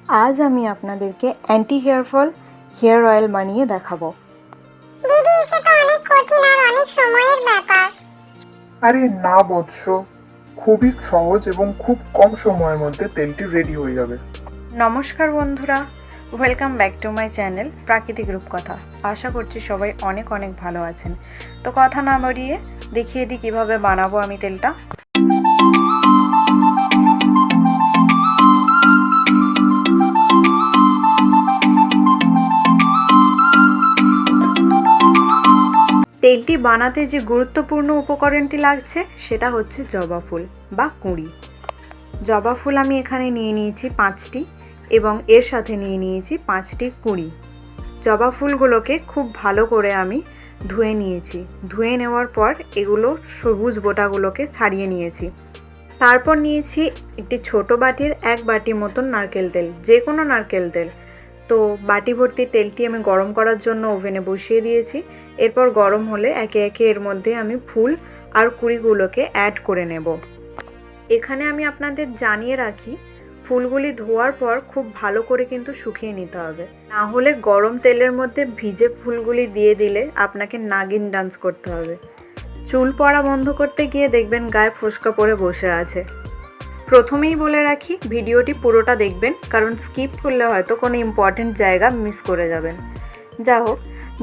আজ আমি আপনাদেরকে anti hair fall hair oil বানিয়ে দেখাবো। দিদি, সেটা অনেক কঠিন আর অনেক সময়ের ব্যাপার। আরে না বৎস, খুবই সহজ এবং খুব কম সময়ের মধ্যে তেলটি রেডি হয়ে যাবে। নমস্কার বন্ধুরা, welcome back to my channel প্রাকৃতিক রূপকথা। আশা করছি সবাই অনেক অনেক ভালো আছেন। তো কথা না বাড়িয়ে দেখিয়ে দিই কীভাবে বানাবো আমি তেলটা। তেলটি বানাতে যে গুরুত্বপূর্ণ উপকরণটি লাগছে সেটা হচ্ছে জবা ফুল বা কুঁড়ি। জবা ফুল আমি এখানে নিয়ে নিয়েছি 5টি এবং এর সাথে নিয়ে নিয়েছি 5টি কুঁড়ি। জবা ফুলগুলোকে খুব ভালো করে আমি ধুয়ে নিয়েছি। ধুয়ে নেওয়ার পর এগুলো সবুজ বোটাগুলোকে ছাড়িয়ে নিয়েছি। তারপর নিয়েছি একটি ছোট বাটির 1 বাটি মতন নারকেল তেল, যে কোনো নারকেল তেল। তো বাটি ভর্তি তেলটি আমি গরম করার জন্য ওভেনে বসিয়ে দিয়েছি। এরপর গরম হলে একে একে এর মধ্যে আমি ফুল আর কুঁড়িগুলোকে অ্যাড করে নেব। এখানে আমি আপনাদের জানিয়ে রাখি, ফুলগুলি ধোয়ার পর খুব ভালো করে কিন্তু শুকিয়ে নিতে হবে, না হলে গরম তেলের মধ্যে ভিজে ফুলগুলি দিয়ে দিলে আপনাকে নাগিন ডান্স করতে হবে। চুল পড়া বন্ধ করতে গিয়ে দেখবেন গায়ে ফোস্কা পড়ে বসে আছে। প্রথমেই বলে রাখি, ভিডিওটি পুরোটা দেখবেন, কারণ স্কিপ করলে হয়তো কোনো ইম্পর্টেন্ট জায়গা মিস করে যাবেন। যা হোক,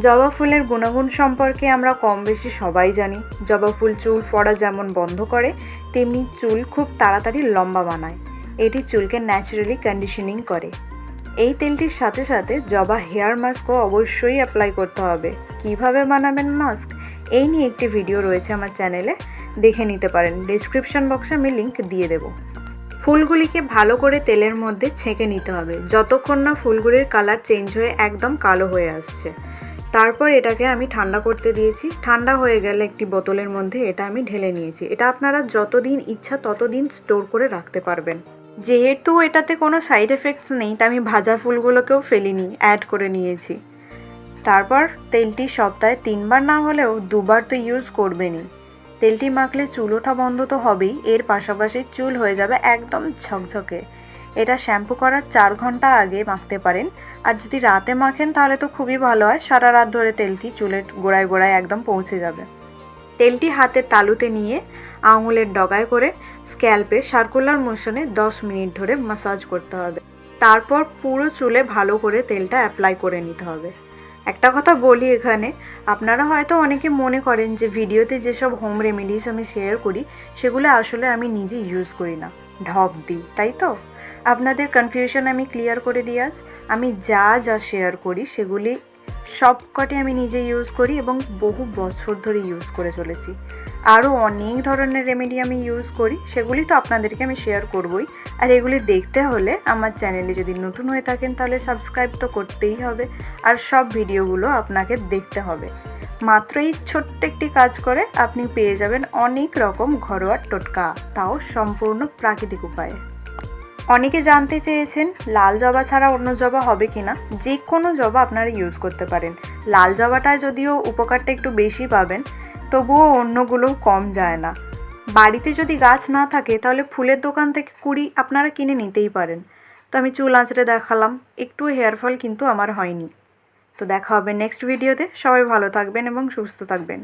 জবা ফুলের গুণাগুণ সম্পর্কে আমরা কম বেশি সবাই জানি। জবা ফুল চুল পড়া যেমন বন্ধ করে, তেমনি চুল খুব তাড়াতাড়ি লম্বা বানায়। এটি চুলকে ন্যাচারালি কন্ডিশনিং করে। এই তেলটির সাথে সাথে জবা হেয়ার মাস্কও অবশ্যই অ্যাপ্লাই করতে হবে। কিভাবে বানাবেন মাস্ক, এই নিয়ে একটি ভিডিও রয়েছে আমার চ্যানেলে, দেখে নিতে পারেন। ডেসক্রিপশন বক্সে আমি লিঙ্ক দিয়ে দেবো। ফুলগুলিকে ভালো করে তেলের মধ্যে ছেঁকে নিতে হবে যতক্ষণ না ফুলগুলির কালার চেঞ্জ হয়ে একদম কালো হয়ে আসছে। তারপর এটাকে আমি ঠান্ডা করতে দিয়েছি। ঠান্ডা হয়ে গেলে একটি বোতলের মধ্যে এটা আমি ঢেলে নিয়েছি। এটা আপনারা যতদিন ইচ্ছা ততদিন স্টোর করে রাখতে পারবেন। যেহেতু এটাতে কোনো সাইড এফেক্টস নেই, তাই আমি ভাজা ফুলগুলোকেও ফেলিনি, অ্যাড করে নিয়েছি। তারপর তেলটি সপ্তাহে 3 বার না হলেও 2 বার তো ইউজ করবেনই। তেলটি মাখলে চুল ওঠা বন্ধ তো হবেই, এর পাশাপাশি চুল হয়ে যাবে একদম ঝকঝকে। এটা শ্যাম্পু করার 4 ঘন্টা আগে মাখতে পারেন। আর যদি রাতে মাখেন তাহলে তো খুবই ভালো হয়, সারা রাত ধরে তেলটি চুলের গোড়ায় গোড়ায় একদম পৌঁছে যাবে। তেলটি হাতের তালুতে নিয়ে আঙুলের ডগায় করে স্ক্যাল্পে সার্কুলার মোশনে 10 মিনিট ধরে ম্যাসাজ করতে হবে। তারপর পুরো চুলে ভালো করে তেলটা অ্যাপ্লাই করে নিতে হবে। একটা কথা বলি এখানে, আপনারা হয়তো অনেকে মনে করেন যে ভিডিওতে যেসব হোম রেমেডিস আমি শেয়ার করি সেগুলো আসলে আমি নিজে ইউজ করি না, ঢপ দিই, তাই তো? আপনাদের কনফিউশন আমি ক্লিয়ার করে দিই আজ। আমি যা যা শেয়ার করি সেগুলি সবকটি আমি নিজে ইউজ করি এবং বহু বছর ধরে ইউজ করে চলেছি। আরও অনেক ধরনের রেমেডি আমি ইউজ করি, সেগুলি তো আপনাদেরকে আমি শেয়ার করবই। আর এগুলি দেখতে হলে আমার চ্যানেলে যদি নতুন হয়ে থাকেন তাহলে সাবস্ক্রাইব তো করতেই হবে, আর সব ভিডিওগুলো আপনাকে দেখতে হবে। মাত্র এই ছোট্ট একটি কাজ করে আপনি পেয়ে যাবেন অনেক রকম ঘরোয়া টোটকা, তাও সম্পূর্ণ প্রাকৃতিক উপায়ে। অনেকে জানতে চেয়েছেন লাল জবা ছাড়া অন্য জবা হবে কি না। যে কোনো জবা আপনারা ইউজ করতে পারেন। লাল জবাটায় যদিও উপকারটা একটু বেশি পাবেন, তবুও অন্যগুলোও কম যায় না। বাড়িতে যদি গাছ না থাকে তাহলে ফুলের দোকান থেকে কুঁড়ি আপনারা কিনে নিতেই পারেন। তো আমি চুল আঁচড়ে দেখালাম, একটু হেয়ার ফল কিন্তু আমার হয়নি। তো দেখা হবে নেক্সট ভিডিওতে। সবাই ভালো থাকবেন এবং সুস্থ থাকবেন।